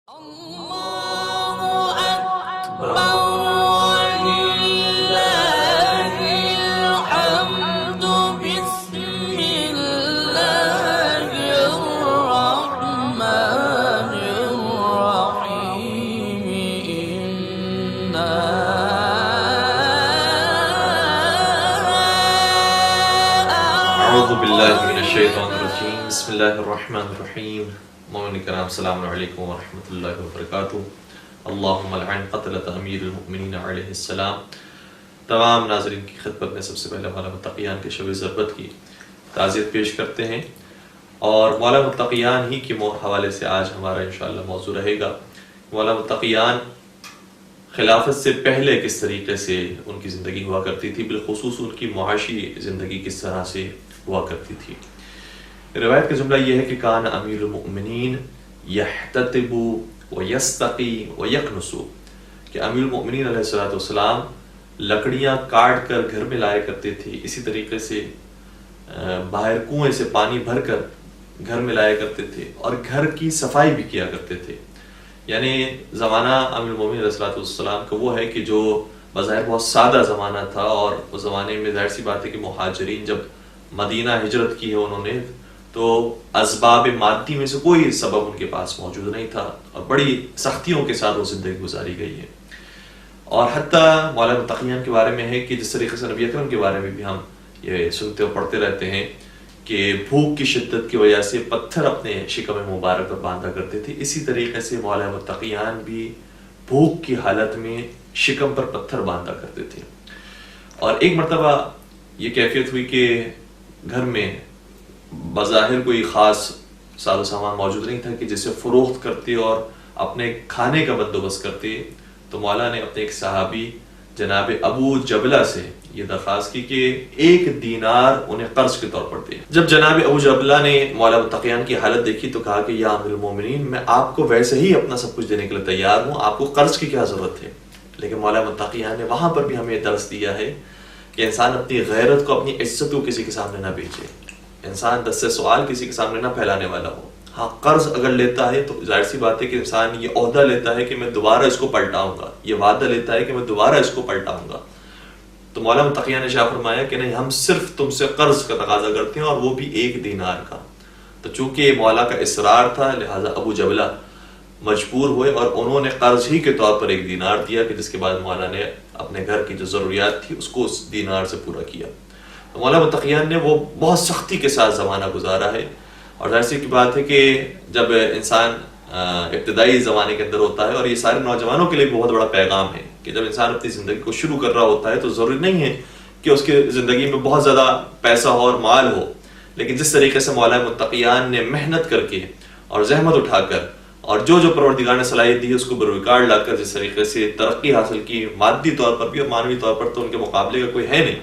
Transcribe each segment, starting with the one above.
اعوذ باللہ من الشیطان الرجیم بسم اللہ الرحمن الرحیم مومن کرام السلام علیکم ورحمۃ اللہ وبرکاتہ اللہم لعن قتلۃ امیر المؤمنین علیہ السلام۔ تمام ناظرین کی خدمت میں سب سے پہلے مولا متقیان کے شب ضربت کی تعزیت پیش کرتے ہیں، اور مولا متقیان ہی کے حوالے سے آج ہمارا انشاءاللہ موضوع رہے گا۔ مولا متقیان خلافت سے پہلے کس طریقے سے ان کی زندگی ہوا کرتی تھی، بالخصوص ان کی معاشی زندگی کس طرح سے ہوا کرتی تھی۔ روایت کا جملہ یہ ہے کہ کان امیر المؤمنین یحتطب ویستقی ویکنس، کہ امیر المؤمنین علیہ السلام لکڑیاں کاٹ کر گھر میں لایا کرتے تھے، اسی طریقے سے باہر کنویں سے پانی بھر کر گھر میں لایا کرتے تھے، اور گھر کی صفائی بھی کیا کرتے تھے۔ یعنی زمانہ امیر المؤمنین علیہ السلام کا وہ ہے کہ جو بظاہر بہت سادہ زمانہ تھا، اور اس زمانے میں ظاہر سی بات ہے کہ مہاجرین جب مدینہ ہجرت کی ہے انہوں نے، تو اسباب مادی میں سے کوئی سبب ان کے پاس موجود نہیں تھا، اور بڑی سختیوں کے ساتھ وہ زندگی گزاری گئی ہے۔ اور حتیٰ مولا متقیان کے بارے میں ہے کہ جس طریقے سے نبی اکرم کے بارے میں بھی ہم یہ سنتے اور پڑھتے رہتے ہیں کہ بھوک کی شدت کی وجہ سے پتھر اپنے شکم مبارک پر باندھا کرتے تھے، اسی طریقے سے مولا متقیان بھی بھوک کی حالت میں شکم پر پتھر باندھا کرتے تھے۔ اور ایک مرتبہ یہ کیفیت ہوئی کہ گھر میں بظاہر کوئی خاص ساز و سامان موجود نہیں تھا کہ جسے فروخت کرتے اور اپنے کھانے کا بندوبست کرتے، تو مولا نے اپنے ایک صحابی جناب ابو جبلہ سے یہ درخواست کی کہ 1 دینار انہیں قرض کے طور پر دے۔ جب جناب ابو جبلہ نے مولا متقیان کی حالت دیکھی تو کہا کہ یا امیر المومنین، میں آپ کو ویسے ہی اپنا سب کچھ دینے کے لیے تیار ہوں، آپ کو قرض کی کیا ضرورت ہے؟ لیکن مولا متقیان نے وہاں پر بھی ہمیں درس دیا ہے کہ انسان اپنی غیرت کو، اپنی عزت کو کسی کے سامنے نہ بیچے، انسان دس سے سوال کسی کے سامنے نہ پھیلانے والا ہو۔ ہاں، قرض اگر لیتا ہے تو ظاہر سی بات ہے کہ انسان یہ عہدہ لیتا ہے کہ میں دوبارہ اس کو پلٹاؤں گا، یہ وعدہ لیتا ہے کہ میں دوبارہ اس کو پلٹاؤں گا۔ تو مولا متقیان نے شاہ فرمایا کہ نہیں، ہم صرف تم سے قرض کا تقاضا کرتے ہیں، اور وہ بھی 1 دینار کا۔ تو چونکہ مولا کا اصرار تھا، لہٰذا ابو جبلہ مجبور ہوئے اور انہوں نے قرض ہی کے طور پر 1 دینار دیا، کہ جس کے بعد مولا نے اپنے گھر کی جو ضروریات تھی اس کو اس دینار سے پورا کیا۔ تو مولا متقیان نے وہ بہت سختی کے ساتھ زمانہ گزارا ہے، اور ظاہر سی کی بات ہے کہ جب انسان ابتدائی زمانے کے اندر ہوتا ہے، اور یہ سارے نوجوانوں کے لیے بہت بڑا پیغام ہے کہ جب انسان اپنی زندگی کو شروع کر رہا ہوتا ہے تو ضروری نہیں ہے کہ اس کے زندگی میں بہت زیادہ پیسہ ہو اور مال ہو، لیکن جس طریقے سے مولا متقیان نے محنت کر کے اور زحمت اٹھا کر اور جو پروردگار نے صلاحیت دی ہے اس کو بروکار لا کر جس طریقے سے ترقی حاصل کی، مادی طور پر بھی اور معنوی طور پر تو ان کے مقابلے کا کوئی ہے نہیں،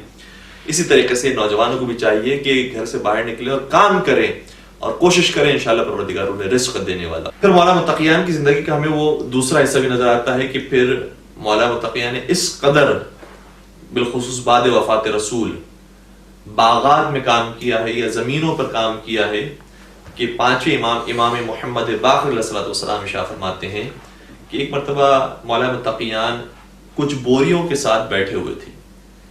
اسی طریقے سے نوجوانوں کو بھی چاہیے کہ گھر سے باہر نکلیں اور کام کریں اور کوشش کریں، انشاءاللہ پروردگار انہیں رزق دینے والا۔ پھر مولا متقیان کی زندگی کا ہمیں وہ دوسرا حصہ بھی نظر آتا ہے کہ پھر مولا متقیان نے اس قدر بالخصوص بعد وفات رسول باغات میں کام کیا ہے یا زمینوں پر کام کیا ہے کہ 5ویں امام محمد باقر علیہ السلام شاہ فرماتے ہیں کہ ایک مرتبہ مولا متقیان کچھ بوریوں کے ساتھ بیٹھے ہوئے تھے۔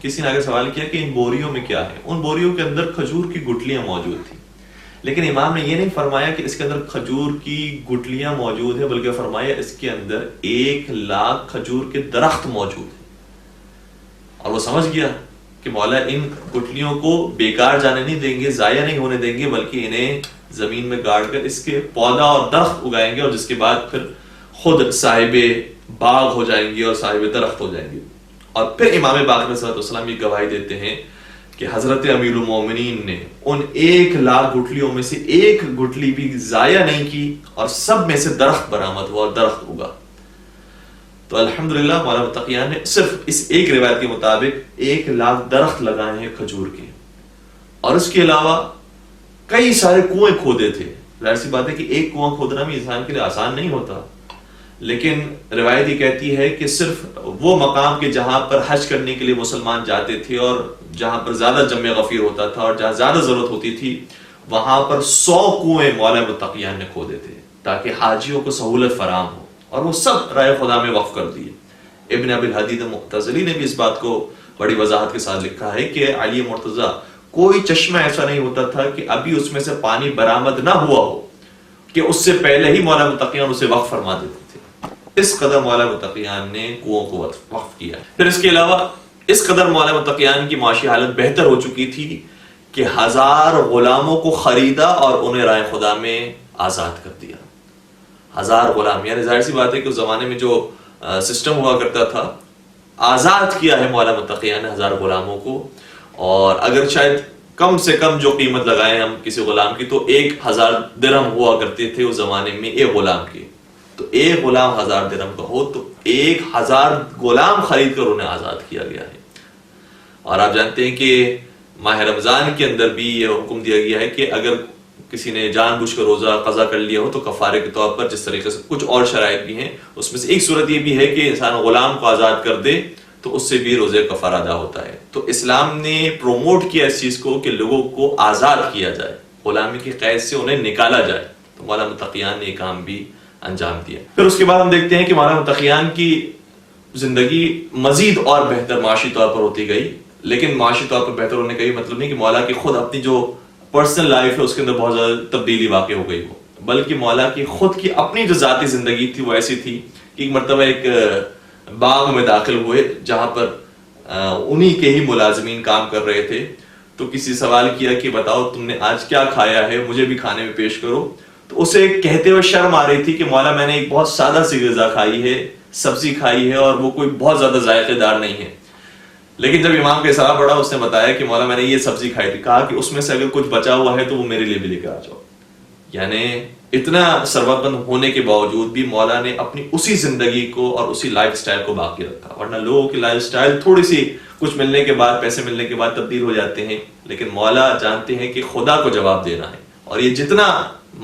کسی نے آگے سوال کیا کہ ان بوریوں میں کیا ہے؟ ان بوریوں کے اندر کھجور کی گٹلیاں موجود تھیں، لیکن امام نے یہ نہیں فرمایا کہ اس کے اندر کھجور کی گٹلیاں موجود ہیں، بلکہ فرمایا اس کے اندر 1 لاکھ کھجور کے درخت موجود ہیں۔ اور وہ سمجھ گیا کہ مولا ان گٹلیوں کو بیکار جانے نہیں دیں گے، ضائع نہیں ہونے دیں گے، بلکہ انہیں زمین میں گاڑ کر اس کے پودا اور درخت اگائیں گے، اور جس کے بعد پھر خود صاحب باغ ہو جائیں گے اور صاحب درخت ہو جائیں گے۔ اور پھر امام باقر علیہ السلام یہ گواہی دیتے ہیں کہ حضرت امیر المومنین نے ان 1 لاکھ گٹلیوں میں سے 1 گٹلی بھی ضائع نہیں کی، اور سب میں سے درخت برآمد ہوا اور درخت اگا۔ تو الحمدللہ مولا متقیان نے صرف اس ایک روایت کے مطابق 1 لاکھ درخت لگائے ہیں کھجور کے، اور اس کے علاوہ کئی سارے کنویں کھودے تھے۔ ظاہر سی بات ہے کہ ایک کنواں کھودنا بھی انسان کے لیے آسان نہیں ہوتا، لیکن روایت یہ کہتی ہے کہ صرف وہ مقام کے جہاں پر حج کرنے کے لیے مسلمان جاتے تھے اور جہاں پر زیادہ جمع غفیر ہوتا تھا اور جہاں زیادہ ضرورت ہوتی تھی، وہاں پر 100 کنویں مولا متقیان نے کھودے تھے تاکہ حاجیوں کو سہولت فراہم ہو۔ اور وہ سب رائے خدا میں وقف کر دیے۔ ابن ابی الحدید معتزلی نے بھی اس بات کو بڑی وضاحت کے ساتھ لکھا ہے کہ علی مرتضیٰ کوئی چشمہ ایسا نہیں ہوتا تھا کہ ابھی اس میں سے پانی برآمد نہ ہوا ہو کہ اس سے پہلے ہی مولا متقیان اسے وقف فرما دیتے تھے۔ اس قدر مولا متقیان نے کنووں کو وقف کیا۔ پھر اس کے علاوہ اس قدر مولا متقیان کی معاشی حالت بہتر ہو چکی تھی کہ 1000 غلاموں کو خریدا اور انہیں رائے خدا میں آزاد کر دیا۔ 1000 غلام، یعنی ظاہر سی بات ہے کہ اس زمانے میں جو سسٹم ہوا کرتا تھا، آزاد کیا ہے مولا متقیان نے 1000 غلاموں کو۔ اور اگر شاید کم سے کم جو قیمت لگائیں ہم کسی غلام کی، تو 1000 درہم ہوا کرتے تھے اس زمانے میں ایک غلام کے۔ تو ایک غلام 1000 درہم کا ہو تو 1000 غلام خرید کر انہیں آزاد کیا گیا ہے۔ اور آپ جانتے ہیں کہ ماہ رمضان کے اندر بھی یہ حکم دیا گیا ہے کہ اگر کسی نے جان بوجھ کر روزہ قضا کر لیا ہو تو کفارے کے طور پر، جس طریقے سے کچھ اور شرائط بھی ہیں، اس میں سے ایک صورت یہ بھی ہے کہ انسان غلام کو آزاد کر دے تو اس سے بھی روزے کفارہ ادا ہوتا ہے۔ تو اسلام نے پروموٹ کیا اس چیز کو کہ لوگوں کو آزاد کیا جائے، غلامی کی قید سے انہیں نکالا جائے۔ تو مولا متقیان نے یہ کام بھی انجام دیا۔ پھر اس کے بعد ہم دیکھتے ہیں کہ مولا متقیان کی زندگی مزید اور بہتر معاشی طور پر ہوتی گئی، لیکن معاشی طور پر بہتر ہونے کا یہ مطلب نہیں کہ مولا کی خود اپنی جو پرسنل لائف ہے اس کے اندر بہت زیادہ تبدیلی واقع ہو گئی ہو، بلکہ مولا کی خود کی اپنی جو ذاتی زندگی تھی وہ ایسی تھی کہ ایک مرتبہ ایک باغ میں داخل ہوئے جہاں پر انہی کے ہی ملازمین کام کر رہے تھے۔ تو کسی سوال کیا کہ بتاؤ تم نے آج کیا کھایا ہے، مجھے بھی کھانے میں پیش کرو۔ تو اسے کہتے ہوئے شرم آ رہی تھی کہ مولا میں نے ایک بہت سادہ سی غذا کھائی ہے، سبزی کھائی ہے، اور وہ کوئی بہت زیادہ ذائقے دار نہیں ہے۔ لیکن جب امام کا حساب پڑا اس نے بتایا کہ مولا میں نے یہ سبزی کھائی تھی، کہا کہ اس میں سے اگر کچھ بچا ہوا ہے تو وہ میرے لیے بھی لے کر آ جاؤ۔ یعنی اتنا ثروت مند ہونے کے باوجود بھی مولا نے اپنی اسی زندگی کو اور اسی لائف سٹائل کو باقی رکھا، ورنہ لوگوں کی لائف سٹائل تھوڑی سی کچھ ملنے کے بعد، پیسے ملنے کے بعد تبدیل ہو جاتے ہیں، لیکن مولا جانتے ہیں کہ خدا کو جواب دینا ہے، اور یہ جتنا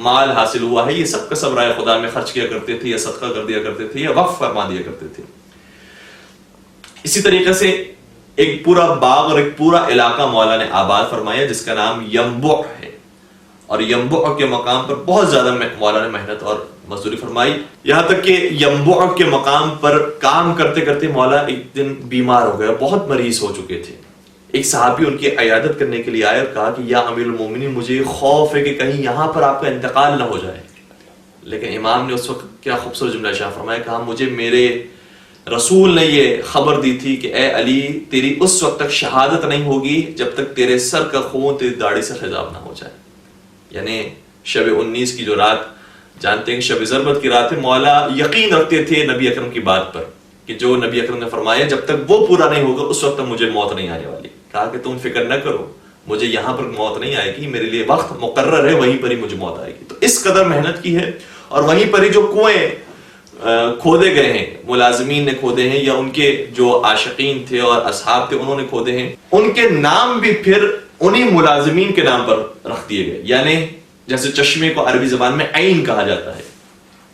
مال حاصل ہوا ہے یہ سب کا سب رائے خدا میں خرچ کیا کرتے تھے، یا صدقہ کر دیا کرتے تھے، یا وقف فرما دیا کرتے تھے۔ اسی طریقے سے ایک پورا باغ اور ایک پورا علاقہ مولا نے آباد فرمایا جس کا نام ینبع ہے، اور ینبع کے مقام پر بہت زیادہ مولا نے محنت اور مزدوری فرمائی، یہاں تک کہ ینبع کے مقام پر کام کرتے کرتے مولا ایک دن بیمار ہو گیا، بہت مریض ہو چکے تھے۔ ایک صحابی ان کی عیادت کرنے کے لیے آئے اور کہا کہ یا امیر المومنین مجھے خوف ہے کہ کہیں یہاں پر آپ کا انتقال نہ ہو جائے۔ لیکن امام نے اس وقت کیا خوبصورت جملہ ارشاد فرمایا، کہا مجھے میرے رسول نے یہ خبر دی تھی کہ اے علی تیری اس وقت تک شہادت نہیں ہوگی جب تک تیرے سر کا خون تیری داڑھی سے خضاب نہ ہو جائے۔ یعنی شب 19 کی جو رات، جانتے ہیں کہ شب ضربت کی رات ہے، مولا یقین رکھتے تھے نبی اکرم کی بات پر کہ جو نبی اکرم نے فرمایا جب تک وہ پورا نہیں ہوگا اس وقت تک مجھے موت نہیں آنے والی۔ کہا کہ تم فکر نہ کرو، مجھے یہاں پر موت نہیں آئے گی، میرے لیے وقت مقرر ہے، وہیں پر ہی مجھے موت آئے گی۔ تو اس قدر محنت کی ہے، اور وہیں پر ہی جو کنویں کھودے گئے ہیں، ملازمین نے کھودے ہیں، یا ان کے جو عاشقین تھے اور اصحاب تھے انہوں نے کھودے ہیں، ان کے نام بھی پھر انہی ملازمین کے نام پر رکھ دیے گئے۔ یعنی جیسے چشمے کو عربی زبان میں عین کہا جاتا ہے،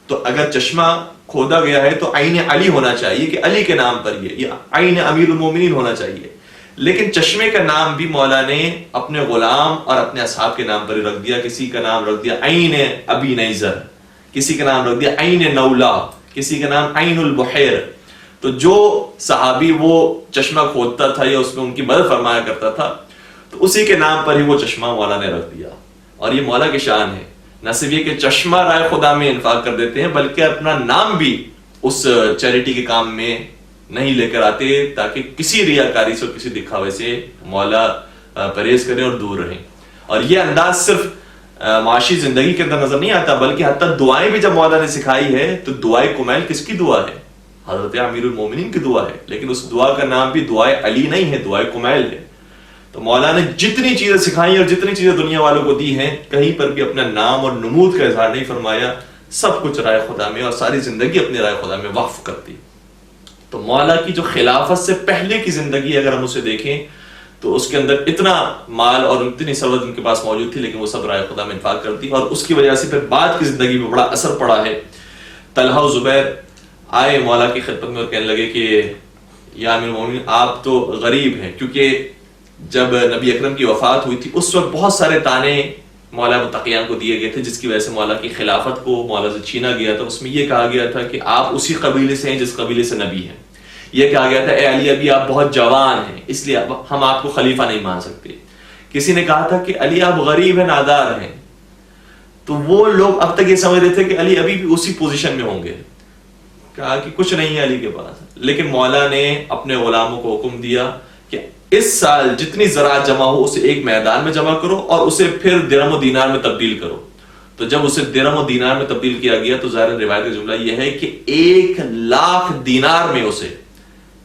تو اگر چشمہ کھودا گیا ہے تو عین علی ہونا چاہیے کہ علی کے نام پر یہ، یا عین امیر المومنین ہونا چاہیے، لیکن چشمے کا نام بھی مولا نے اپنے غلام اور اپنے اصحاب کے نام پر ہی رکھ دیا۔ کسی کا نام رکھ دیا عین ابی نیزر، کسی کا نام رکھ دیا عین نولا، کسی کا نام عین البحیر۔ تو جو صحابی وہ چشمہ کھودتا تھا یا اس میں ان کی مدد فرمایا کرتا تھا تو اسی کے نام پر ہی وہ چشمہ مولا نے رکھ دیا۔ اور یہ مولا کی شان ہے، نہ صرف یہ کہ چشمہ رائے خدا میں انفاق کر دیتے ہیں، بلکہ اپنا نام بھی اس چیریٹی کے کام میں نہیں لے کر آتے تاکہ کسی ریاکاری سے اور کسی دکھاوے سے مولا پرہیز کریں اور دور رہیں۔ اور یہ انداز صرف معاشی زندگی کے اندر نظر نہیں آتا، بلکہ حتیٰ دعائیں بھی جب مولا نے سکھائی ہے تو دعائے کمیل کس کی دعا ہے؟ حضرت امیر المومنین کی دعا ہے، لیکن اس دعا کا نام بھی دعائے علی نہیں ہے، دعائے کمیل ہے۔ تو مولا نے جتنی چیزیں سکھائی اور جتنی چیزیں دنیا والوں کو دی ہیں، کہیں پر بھی اپنا نام اور نمود کا اظہار نہیں فرمایا، سب کچھ رائے خدا میں، اور ساری زندگی اپنی رائے خدا میں وقف کر دی۔ تو مولا کی جو خلافت سے پہلے کی زندگی اگر ہم اسے دیکھیں تو اس کے اندر اتنا مال اور اتنی ثروت ان کے پاس موجود تھی، لیکن وہ سب رائے خدا میں انفاق کر دی، اور اس کی وجہ سے پھر بعد کی زندگی میں بڑا اثر پڑا ہے۔ طلحہ و زبیر آئے مولا کی خدمت میں اور کہنے لگے کہ یا امیر المومنین آپ تو غریب ہیں، کیونکہ جب نبی اکرم کی وفات ہوئی تھی اس وقت بہت سارے تانے مولا متقیان کو دیے گئے تھے، جس کی وجہ سے مولا کی خلافت کو مولا سے چھینا گیا تھا. اس میں یہ کہا گیا تھا کہ آپ اسی قبیلے سے ہیں جس قبیلے سے نبی ہیں. یہ کہا گیا تھا اے علی ابھی آپ بہت جوان ہیں، اس لیے ہم آپ کو خلیفہ نہیں مان سکتے. کسی نے کہا تھا کہ علی آپ غریب ہیں، نادار ہیں، تو وہ لوگ اب تک یہ سمجھ رہے تھے کہ علی ابھی بھی اسی پوزیشن میں ہوں گے. کہا کہ کچھ نہیں ہے علی کے پاس. لیکن مولا نے اپنے غلاموں کو حکم دیا کہ اس سال جتنی زراعت جمع ہو اسے ایک میدان میں جمع کرو اور اسے پھر درہم و دینار میں تبدیل کرو. تو جب اسے درہم و دینار میں تبدیل کیا گیا تو ظاہر روایت کا جملہ یہ ہے کہ 1,00,000 دینار میں اسے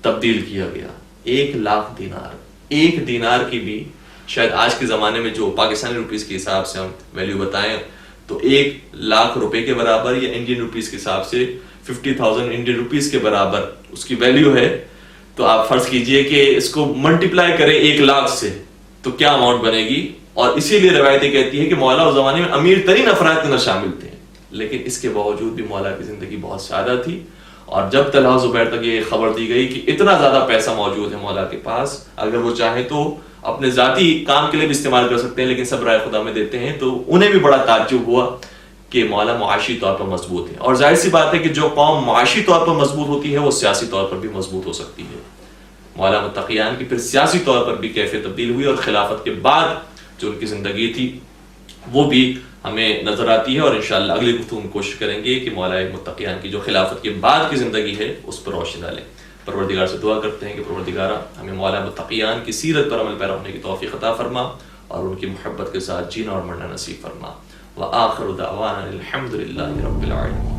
تبدیل کیا گیا. 1,00,000 دینار. ایک دینار کی بھی شاید آج کے زمانے میں جو پاکستانی روپیز کے حساب سے ہم ویلیو بتائیں تو 1,00,000 روپے کے برابر یا انڈین روپیز کے حساب سے 50,000 انڈین روپیز کے برابر اس کی ویلیو ہے. تو آپ فرض کیجئے کہ اس کو ملٹیپلائی کریں 1,00,000 سے تو کیا اماؤنٹ بنے گی. اور اسی لیے روایتیں کہتی ہے کہ مولا اس زمانے میں امیر ترین افراد کے اندر شامل تھے، لیکن اس کے باوجود بھی مولا کی زندگی بہت سادہ تھی. اور جب طلحہ زبیر تک یہ خبر دی گئی کہ اتنا زیادہ پیسہ موجود ہے مولا کے پاس، اگر وہ چاہیں تو اپنے ذاتی کام کے لیے بھی استعمال کر سکتے ہیں لیکن سب رائے خدا میں دیتے ہیں، تو انہیں بھی بڑا تعجب ہوا کہ مولا معاشی طور پر مضبوط ہے. اور ظاہر سی بات ہے کہ جو قوم معاشی طور پر مضبوط ہوتی ہے وہ سیاسی طور پر بھی مضبوط ہو سکتی ہے. مولا متقیان کی پھر سیاسی طور پر بھی کیفیت تبدیل ہوئی اور خلافت کے بعد جو ان کی زندگی تھی وہ بھی ہمیں نظر آتی ہے. اور انشاءاللہ اگلی گفتگو میں کوشش کریں گے کہ مولا متقیان کی جو خلافت کے بعد کی زندگی ہے اس پر روشنی ڈالیں. پروردگار سے دعا کرتے ہیں کہ پروردگارہ ہمیں مولا متقیان کی سیرت پر عمل پیرا ہونے کی توفیق عطا فرما اور ان کی محبت کے ساتھ جینا اور مرنا نصیب فرما. وآخر دعوانا الحمد للہ رب العالمین.